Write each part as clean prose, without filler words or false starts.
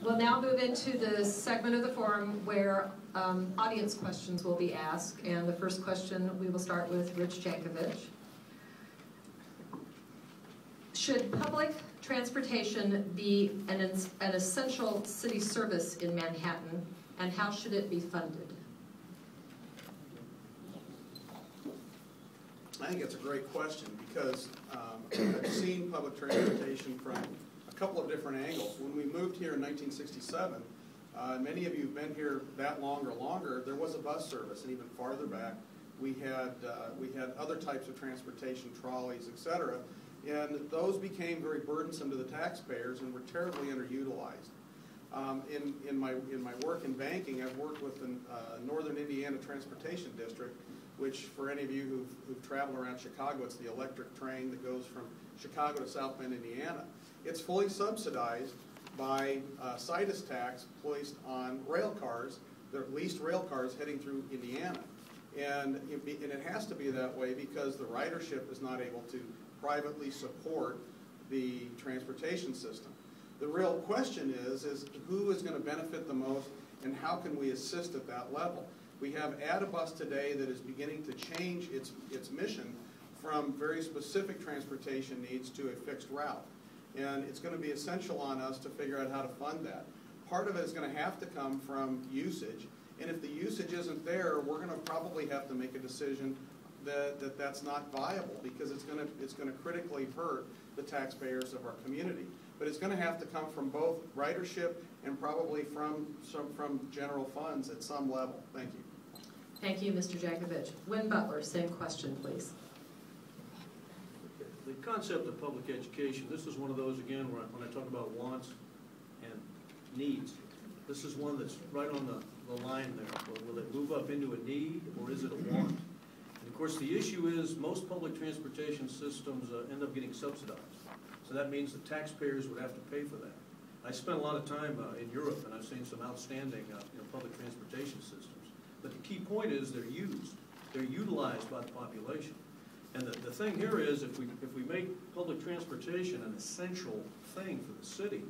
We'll now move into the segment of the forum where audience questions will be asked. And the first question, we will start with Rich Jankovich. Should public transportation be an essential city service in Manhattan, and how should it be funded? I think it's a great question because I've seen public transportation from a couple of different angles. When we moved here in 1967, many of you have been here that long or longer, there was a bus service, and even farther back, we had other types of transportation, trolleys, etc. And those became very burdensome to the taxpayers and were terribly underutilized. In my work in banking, I've worked with the Northern Indiana Transportation District, which for any of you who've traveled around Chicago, it's the electric train that goes from Chicago to South Bend, Indiana. It's fully subsidized by situs tax placed on rail cars, the leased rail cars heading through Indiana. And it has to be that way because the ridership is not able to privately support the transportation system. The real question is who is going to benefit the most and how can we assist at that level? We have Addabus today that is beginning to change its mission from very specific transportation needs to a fixed route. And it's going to be essential on us to figure out how to fund that. Part of it is going to have to come from usage. And if the usage isn't there, we're going to probably have to make a decision that that's not viable because it's going to critically hurt the taxpayers of our community. But it's going to have to come from both ridership and probably from general funds at some level. Thank you. Thank you, Mr. Jankovich. Win Butler, same question, please. The concept of public education, this is one of those, again, when I talk about wants and needs. This is one that's right on the line there. Will it move up into a need or is it a want? And of course, the issue is most public transportation systems end up getting subsidized. So that means the taxpayers would have to pay for that. I spent a lot of time in Europe, and I've seen some outstanding public transportation systems. But the key point is they're used. They're utilized by the population. And the thing here is if we make public transportation an essential thing for the city,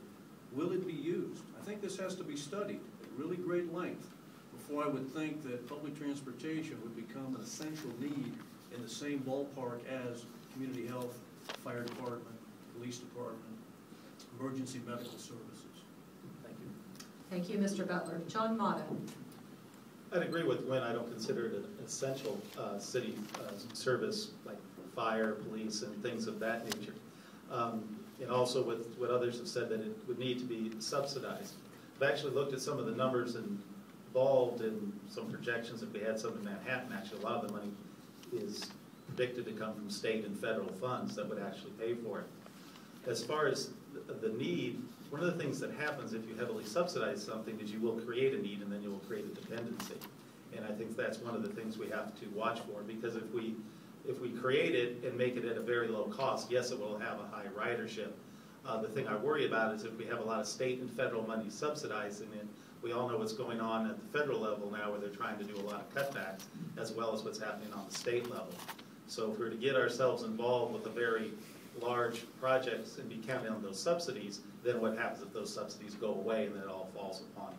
will it be used? I think this has to be studied at really great length before I would think that public transportation would become an essential need in the same ballpark as community health, fire department, police department, emergency medical services. Thank you. Thank you, Mr. Butler. John Mata. I'd agree with Wynn. I don't consider it an essential city service like fire, police, and things of that nature. And also with what others have said that it would need to be subsidized. I've actually looked at some of the numbers involved in some projections. If we had some in Manhattan, actually a lot of the money is predicted to come from state and federal funds that would actually pay for it. As far as the need, one of the things that happens if you heavily subsidize something is you will create a need and then you will create a dependency. And I think that's one of the things we have to watch for, because if we create it and make it at a very low cost, yes, it will have a high ridership. The thing I worry about is if we have a lot of state and federal money subsidizing it. We all know what's going on at the federal level now where they're trying to do a lot of cutbacks, as well as what's happening on the state level. So if we're to get ourselves involved with a very large projects and be counting on those subsidies, then what happens if those subsidies go away and then it all falls upon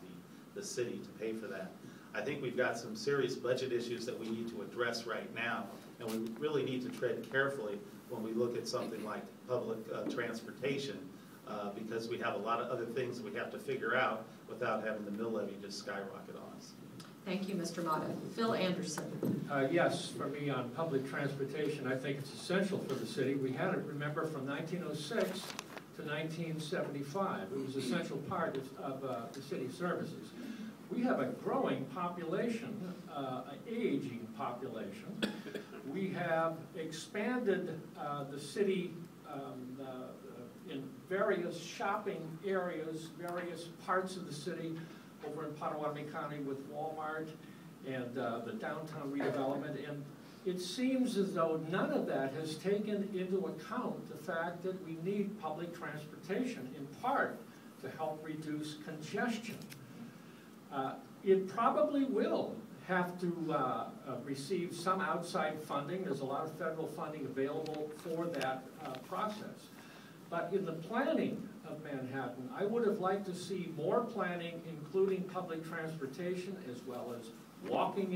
the city to pay for that? I think we've got some serious budget issues that we need to address right now, and we really need to tread carefully when we look at something like public transportation, because we have a lot of other things that we have to figure out without having the mill levy just skyrocket on us. Thank you, Mr. Mata. Phil Anderson. Yes, for me on public transportation, I think it's essential for the city. We had it, remember, from 1906 to 1975. It was an essential part of the city services. We have a growing population, an aging population. We have expanded the city in various shopping areas, various parts of the city, over in Potawatomi County with Walmart and the downtown redevelopment. And it seems as though none of that has taken into account the fact that we need public transportation, in part to help reduce congestion. It probably will have to receive some outside funding. There's a lot of federal funding available for that process. But in the planning of Manhattan, I would have liked to see more planning, including public transportation, as well as walking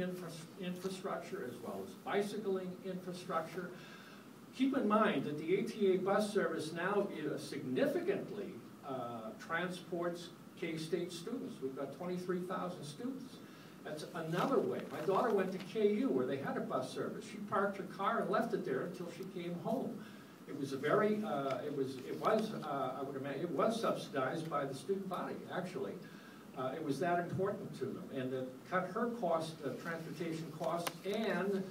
infrastructure, as well as bicycling infrastructure. Keep in mind that the ATA bus service now significantly transports K-State students. We've got 23,000 students. That's another way. My daughter went to KU where they had a bus service. She parked her car and left it there until she came home. It was a very, I would imagine, it was subsidized by the student body, actually. It was that important to them, and it cut her cost, transportation costs, and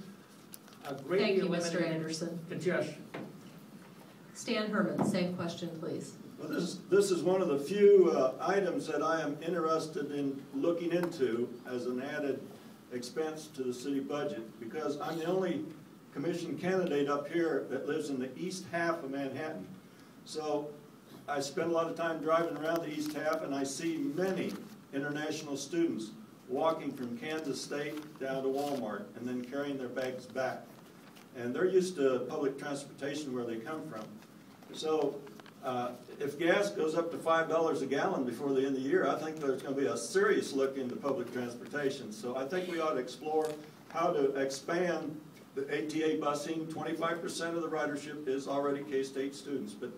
greatly Thank you, Mr. eliminated Anderson. congestion. Stan Herman, same question, please. Well, this is one of the few items that I am interested in looking into as an added expense to the city budget, because I'm the only commission candidate up here that lives in the east half of Manhattan. So I spend a lot of time driving around the east half, and I see many international students walking from Kansas State down to Walmart and then carrying their bags back. And they're used to public transportation where they come from. So if gas goes up to $5 a gallon before the end of the year, I think there's going to be a serious look into public transportation. So I think we ought to explore how to expand the ATA busing. 25% of the ridership is already K-State students, but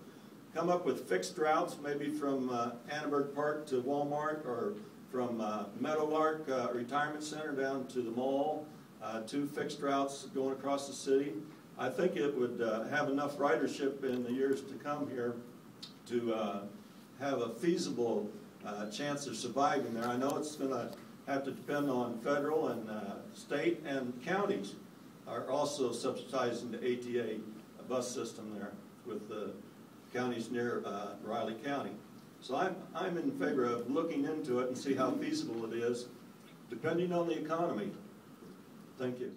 come up with fixed routes, maybe from Annenberg Park to Walmart, or from Meadowlark Retirement Center down to the mall, 2 fixed routes going across the city. I think it would have enough ridership in the years to come here to have a feasible chance of surviving there. I know it's going to have to depend on federal and state, and counties are also subsidizing the ATA bus system there with the counties near Riley County. So I'm in favor of looking into it and see how feasible it is, depending on the economy. Thank you.